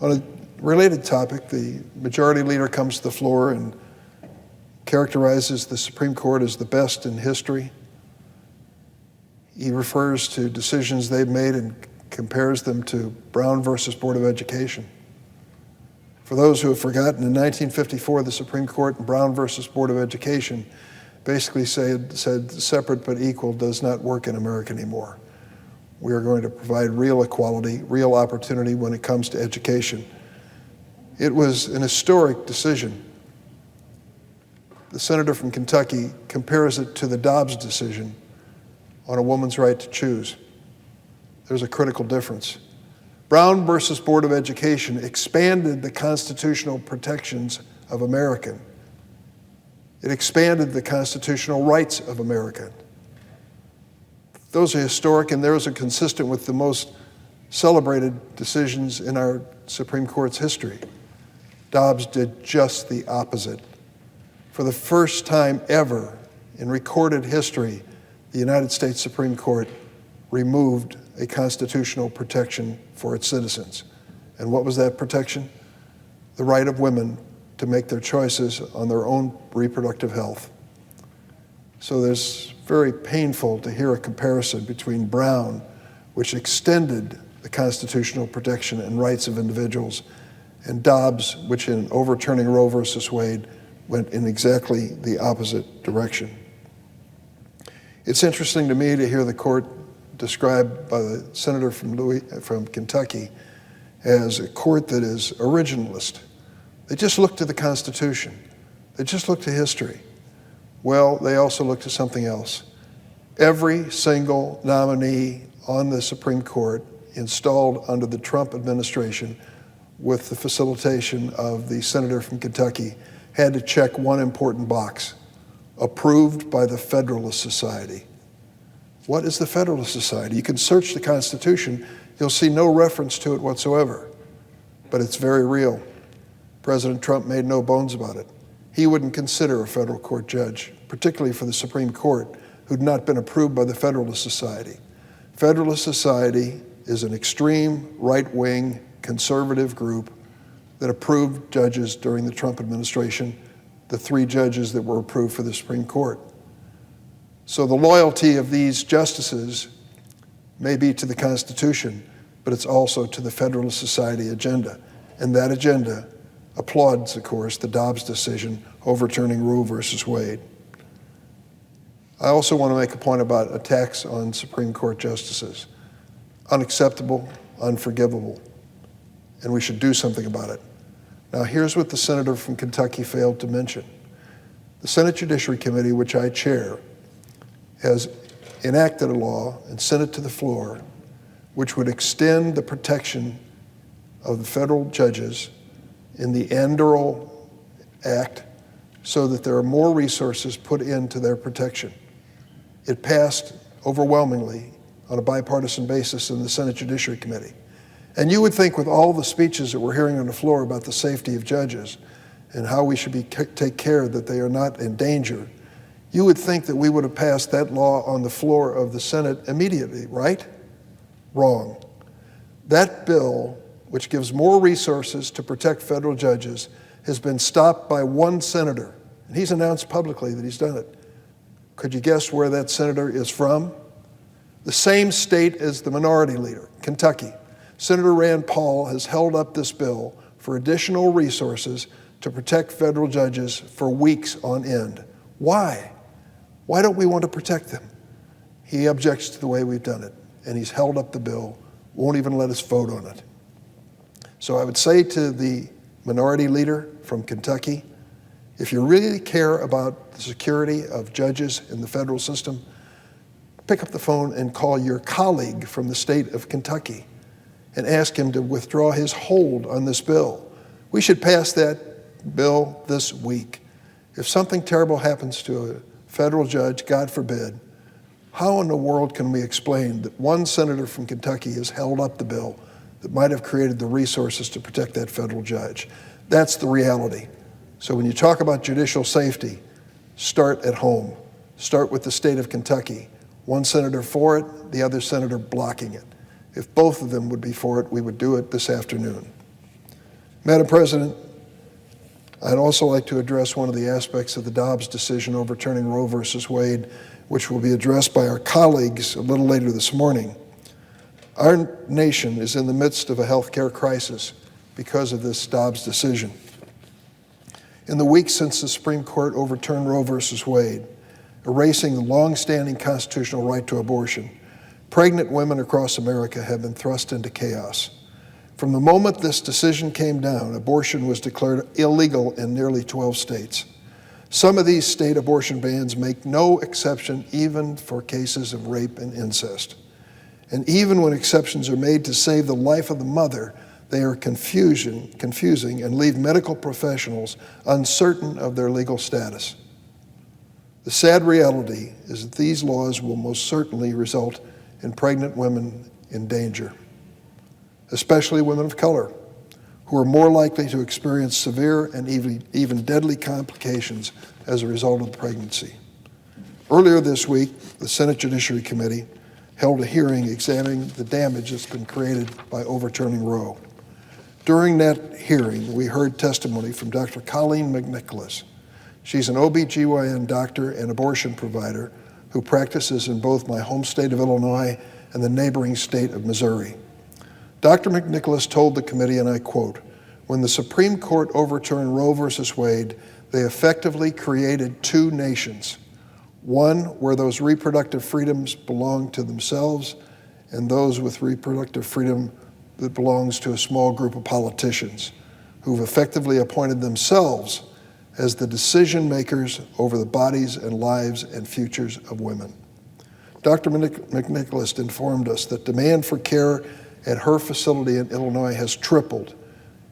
On a related topic, the majority leader comes to the floor and characterizes the Supreme Court as the best in history. He refers to decisions they've made and compares them to Brown versus Board of Education. For those who have forgotten, in 1954, the Supreme Court in Brown versus Board of Education basically said separate but equal does not work in America anymore. We are going to provide real equality, real opportunity when it comes to education. It was an historic decision. The senator from Kentucky compares it to the Dobbs decision on a woman's right to choose. There's a critical difference. Brown versus Board of Education expanded the constitutional protections of American. It expanded the constitutional rights of America. Those are historic, and those are consistent with the most celebrated decisions in our Supreme Court's history. Dobbs did just the opposite. For the first time ever in recorded history, the United States Supreme Court removed a constitutional protection for its citizens. And what was that protection? The right of women to make their choices on their own reproductive health. So there's very painful to hear a comparison between Brown, which extended the constitutional protection and rights of individuals, and Dobbs, which in overturning Roe versus Wade, went in exactly the opposite direction. It's interesting to me to hear the court described by the senator from Kentucky as a court that is originalist. They just look to the Constitution. They just look to history. Well, they also look to something else. Every single nominee on the Supreme Court installed under the Trump administration with the facilitation of the senator from Kentucky had to check one important box: approved by the Federalist Society. What is the Federalist Society? You can search the Constitution, you'll see no reference to it whatsoever, but it's very real. President Trump made no bones about it. He wouldn't consider a federal court judge, particularly for the Supreme Court, who'd not been approved by the Federalist Society. Federalist Society is an extreme right-wing conservative group that approved judges during the Trump administration, the 3 judges that were approved for the Supreme Court. So the loyalty of these justices may be to the Constitution, but it's also to the Federalist Society agenda. And that agenda applauds, of course, the Dobbs decision overturning Roe versus Wade. I also want to make a point about attacks on Supreme Court justices. Unacceptable, unforgivable, and we should do something about it. Now, here's what the senator from Kentucky failed to mention. The Senate Judiciary Committee, which I chair, has enacted a law and sent it to the floor which would extend the protection of the federal judges in the Andorral Act so that there are more resources put into their protection. It passed overwhelmingly on a bipartisan basis in the Senate Judiciary Committee. And you would think with all the speeches that we're hearing on the floor about the safety of judges and how we should take care that they are not in danger, you would think that we would have passed that law on the floor of the Senate immediately, right? Wrong. That bill, which gives more resources to protect federal judges, has been stopped by one senator, and he's announced publicly that he's done it. Could you guess where that senator is from? The same state as the minority leader, Kentucky. Senator Rand Paul has held up this bill for additional resources to protect federal judges for weeks on end. Why? Why don't we want to protect them? He objects to the way we've done it, and he's held up the bill, won't even let us vote on it. So I would say to the minority leader from Kentucky, if you really care about the security of judges in the federal system, pick up the phone and call your colleague from the state of Kentucky and ask him to withdraw his hold on this bill. We should pass that bill this week. If something terrible happens to a federal judge, God forbid, how in the world can we explain that one senator from Kentucky has held up the bill that might have created the resources to protect that federal judge? That's the reality. So when you talk about judicial safety, start at home. Start with the state of Kentucky. One senator for it, the other senator blocking it. If both of them would be for it, we would do it this afternoon. Madam President, I'd also like to address one of the aspects of the Dobbs decision overturning Roe versus Wade, which will be addressed by our colleagues a little later this morning. Our nation is in the midst of a health care crisis because of this Dobbs decision. In the weeks since the Supreme Court overturned Roe versus Wade, erasing the long-standing constitutional right to abortion, pregnant women across America have been thrust into chaos. From the moment this decision came down, abortion was declared illegal in nearly 12 states. Some of these state abortion bans make no exception even for cases of rape and incest. And even when exceptions are made to save the life of the mother, they are confusing and leave medical professionals uncertain of their legal status. The sad reality is that these laws will most certainly result in pregnant women in danger, especially women of color, who are more likely to experience severe and even deadly complications as a result of the pregnancy. Earlier this week, the Senate Judiciary Committee held a hearing examining the damage that's been created by overturning Roe. During that hearing, we heard testimony from Dr. Colleen McNicholas. She's an OB/GYN doctor and abortion provider who practices in both my home state of Illinois and the neighboring state of Missouri. Dr. McNicholas told the committee, and I quote, "When the Supreme Court overturned Roe versus Wade, they effectively created two nations, one where those reproductive freedoms belong to themselves and those with reproductive freedom that belongs to a small group of politicians who've effectively appointed themselves as the decision makers over the bodies and lives and futures of women." Dr. McNicholas informed us that demand for care at her facility in Illinois has tripled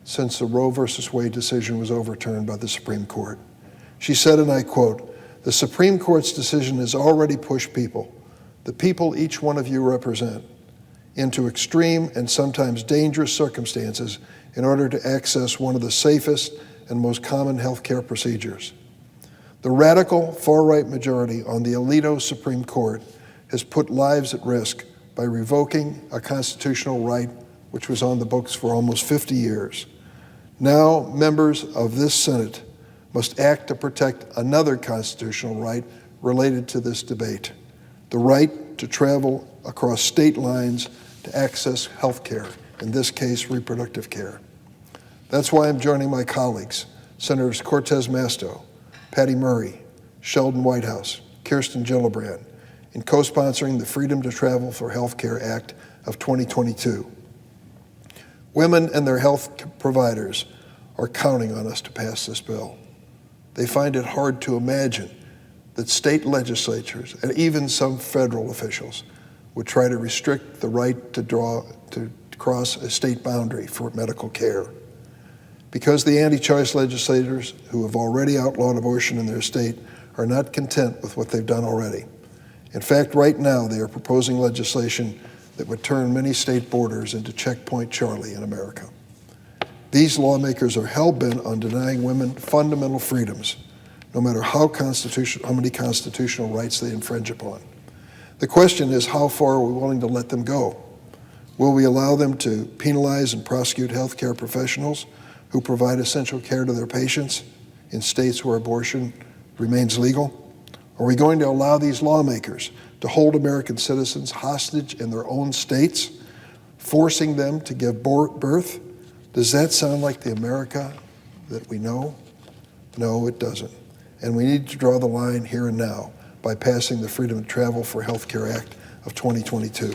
since the Roe versus Wade decision was overturned by the Supreme Court. She said, and I quote, "The Supreme Court's decision has already pushed people, the people each one of you represent, into extreme and sometimes dangerous circumstances in order to access one of the safest and most common health care procedures. The radical far-right majority on the Alito Supreme Court has put lives at risk by revoking a constitutional right which was on the books for almost 50 years. Now, members of this Senate must act to protect another constitutional right related to this debate, the right to travel across state lines to access health care, in this case, reproductive care. That's why I'm joining my colleagues, Senators Cortez Masto, Patty Murray, Sheldon Whitehouse, Kirsten Gillibrand, in co-sponsoring the Freedom to Travel for Health Care Act of 2022. Women and their health providers are counting on us to pass this bill. They find it hard to imagine that state legislatures and even some federal officials would try to restrict the right to cross a state boundary for medical care. Because the anti-choice legislators who have already outlawed abortion in their state are not content with what they've done already. In fact, right now they are proposing legislation that would turn many state borders into Checkpoint Charlie in America. These lawmakers are hell-bent on denying women fundamental freedoms, no matter how many constitutional rights they infringe upon. The question is, how far are we willing to let them go? Will we allow them to penalize and prosecute healthcare professionals who provide essential care to their patients in states where abortion remains legal? Are we going to allow these lawmakers to hold American citizens hostage in their own states, forcing them to give birth? Does that sound like the America that we know? No, it doesn't. And we need to draw the line here and now by passing the Freedom to Travel for Health Care Act of 2022.